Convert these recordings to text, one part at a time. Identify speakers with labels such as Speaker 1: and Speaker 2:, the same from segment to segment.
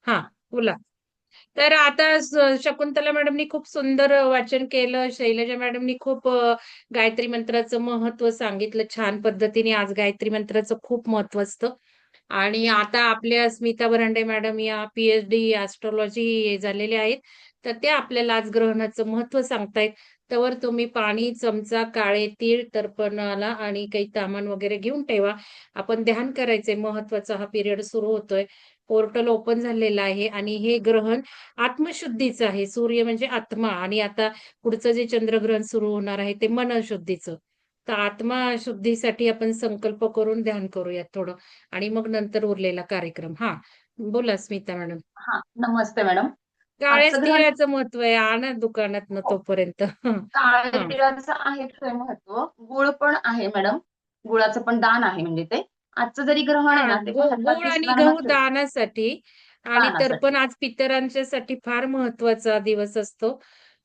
Speaker 1: हा, बोला. तर आता शकुंतला मॅडमनी खूप सुंदर वाचन केलं. शैलजा मॅडमनी खूप गायत्री मंत्राचं महत्व सांगितलं छान पद्धतीने. आज गायत्री मंत्राचं खूप महत्व असतं. आणि आता आपल्या स्मिता बरांडे मॅडम या PhD ऍस्ट्रॉलॉजी झालेल्या आहेत. तर त्या आपल्याला आज ग्रहणाचं महत्व सांगतायत. त्यावर तुम्ही पाणी, चमचा, काळे तीळ, तर्पणाला आणि काही तामण वगैरे घेऊन ठेवा. आपण ध्यान करायचंय. महत्वाचा हा पिरियड सुरू होतोय. पोर्टल ओपन झालेलं आहे आणि हे ग्रहण आत्मशुद्धीचं आहे. सूर्य म्हणजे आत्मा आणि आता पुढचं जे चंद्रग्रहण सुरू होणार आहे ते मनशुद्धीचं. तर आत्मा शुद्धीसाठी आपण संकल्प करून ध्यान करूयात थोडं आणि मग नंतर उरलेला कार्यक्रम. हा, बोला स्मिता मॅडम.
Speaker 2: हा, नमस्ते मॅडम.
Speaker 1: काळ्याच
Speaker 2: आजचं ग्रहण
Speaker 1: तिळाचं महत्व आहे. आणा दुकानात न
Speaker 2: हो,
Speaker 1: तोपर्यंत.
Speaker 2: काळ्या
Speaker 1: हा.
Speaker 2: तिळाचं आहे खरं महत्व. गुळ पण आहे मॅडम. गुळाचं पण दान आहे म्हणजे ते. आजचं जरी ग्रहण आहे
Speaker 1: हा,
Speaker 2: ना ते भारतात
Speaker 1: गूळ आणि
Speaker 2: दिसणार
Speaker 1: गहू
Speaker 2: नसेल
Speaker 1: दानासाठी. आणि तर्पण
Speaker 2: दानासाठी.
Speaker 1: आज पितरांच्यासाठी फार महत्वाचा दिवस असतो.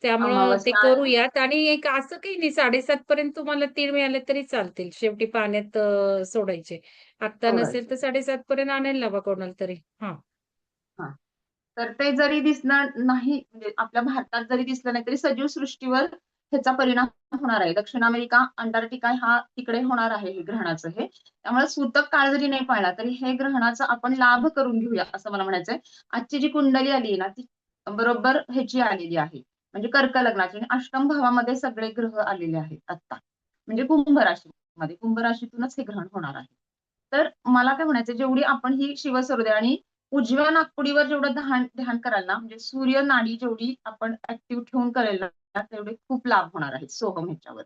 Speaker 1: त्यामुळं ते
Speaker 2: अमावस्या आहे.
Speaker 1: करूयात. आणि एक असं काही नाही, 7:30 पर्यंत तुम्हाला तीळ मिळाले तरी चालतील. शेवटी पाण्यात सोडायचे. आता नसेल
Speaker 2: सोडायचे.
Speaker 1: तर 7:30 पर्यंत आणायला लावा कोणाला तरी. हा.
Speaker 2: हा. तर ते जरी दिसणार नाही म्हणजे आपल्या भारतात जरी दिसलं नाही तरी सजीव सृष्टीवर ह्याचा परिणाम होणार आहे. दक्षिण अमेरिका, अंटार्क्टिका हा तिकडे होणार आहे हे ग्रहणाचं हे. त्यामुळे सूतक काळ जरी नाही पाळला तरी हे ग्रहणाचा आपण लाभ करून घेऊया असं मला म्हणायचंय. आजची जी कुंडली आली आहे ना ती बरोबर ह्याची आलेली आहे. म्हणजे कर्क लग्नाची आणि अष्टम भावामध्ये सगळे ग्रह आलेले आहेत आता. म्हणजे कुंभ राशीमध्ये, कुंभ राशीतूनच हे ग्रहण होणार आहे. तर मला काय म्हणायचं, जेवढी आपण ही शिवसुरदे आणि उजव्या नाकपुडीवर जेवढं ध्यान ध्यान कराल ना, म्हणजे सूर्य नाडी जेवढी आपण ऍक्टिव्ह ठेवून करेल ना तेवढे खूप लाभ होणार आहेत सोहम ह्याच्यावर.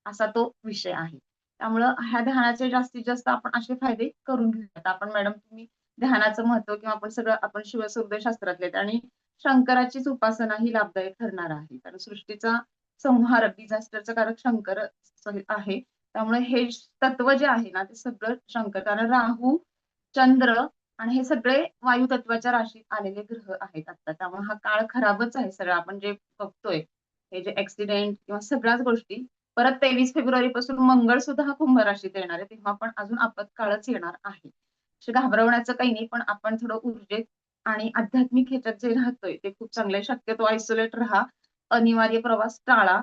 Speaker 2: असा तो विषय आहे. त्यामुळं ह्या ध्यानाचे जास्तीत जास्त आपण असे फायदे करून घेऊयात. आपण मॅडम तुम्ही ध्यानाचं महत्व किंवा आपण सगळं आपण शिवसुरदे शास्त्रातले आणि शंकराचीच उपासना ही लाभदायक ठरणार आहे. कारण सृष्टीचा संहारक, डिझास्टरचा कारक शंकर आहे. त्यामुळे हे तत्व जे आहे ना ते सगळं शंकर, कारण राहू, चंद्र आणि हे सगळे वायू तत्वाच्या राशीत आलेले ग्रह आहेत आता. त्यामुळे हा काळ खराबच आहे सगळा आपण जे बघतोय. हे जे ऍक्सिडेंट किंवा सगळ्याच गोष्टी. परत 23 फेब्रुवारी पासून मंगळ सुद्धा हा कुंभ राशीत येणार आहे, तेव्हा पण अजून आपत्काळच येणार आहे. असे घाबरवण्याचं काही नाही, पण आपण थोडं ऊर्जेत आणि आध्यात्मिक ह्याच्यात जे राहतोय ते खूप चांगलं आहे. शक्यतो आयसोलेट राहा, अनिवार्य प्रवास टाळा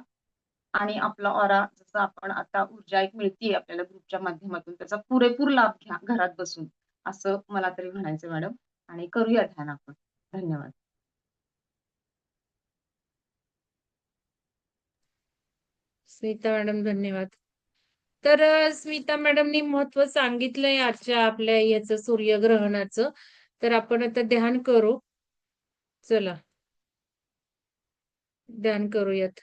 Speaker 2: आणि आपला ऑरा जसं आपण आता ऊर्जा एक मिळतीये आपल्याला ग्रुपच्या माध्यमातून त्याचा पुरेपूर लाभ घ्या घरात बसून. असं मला तरी म्हणायचं मॅडम. आणि करूया ध्यान आपण. धन्यवाद.
Speaker 1: स्मिता मॅडम धन्यवाद. तर स्मिता मॅडमनी महत्व सांगितलंय आजच्या आपल्या याचं सूर्यग्रहणाचं. तर आपण आता ध्यान करू. चला, ध्यान करूयात.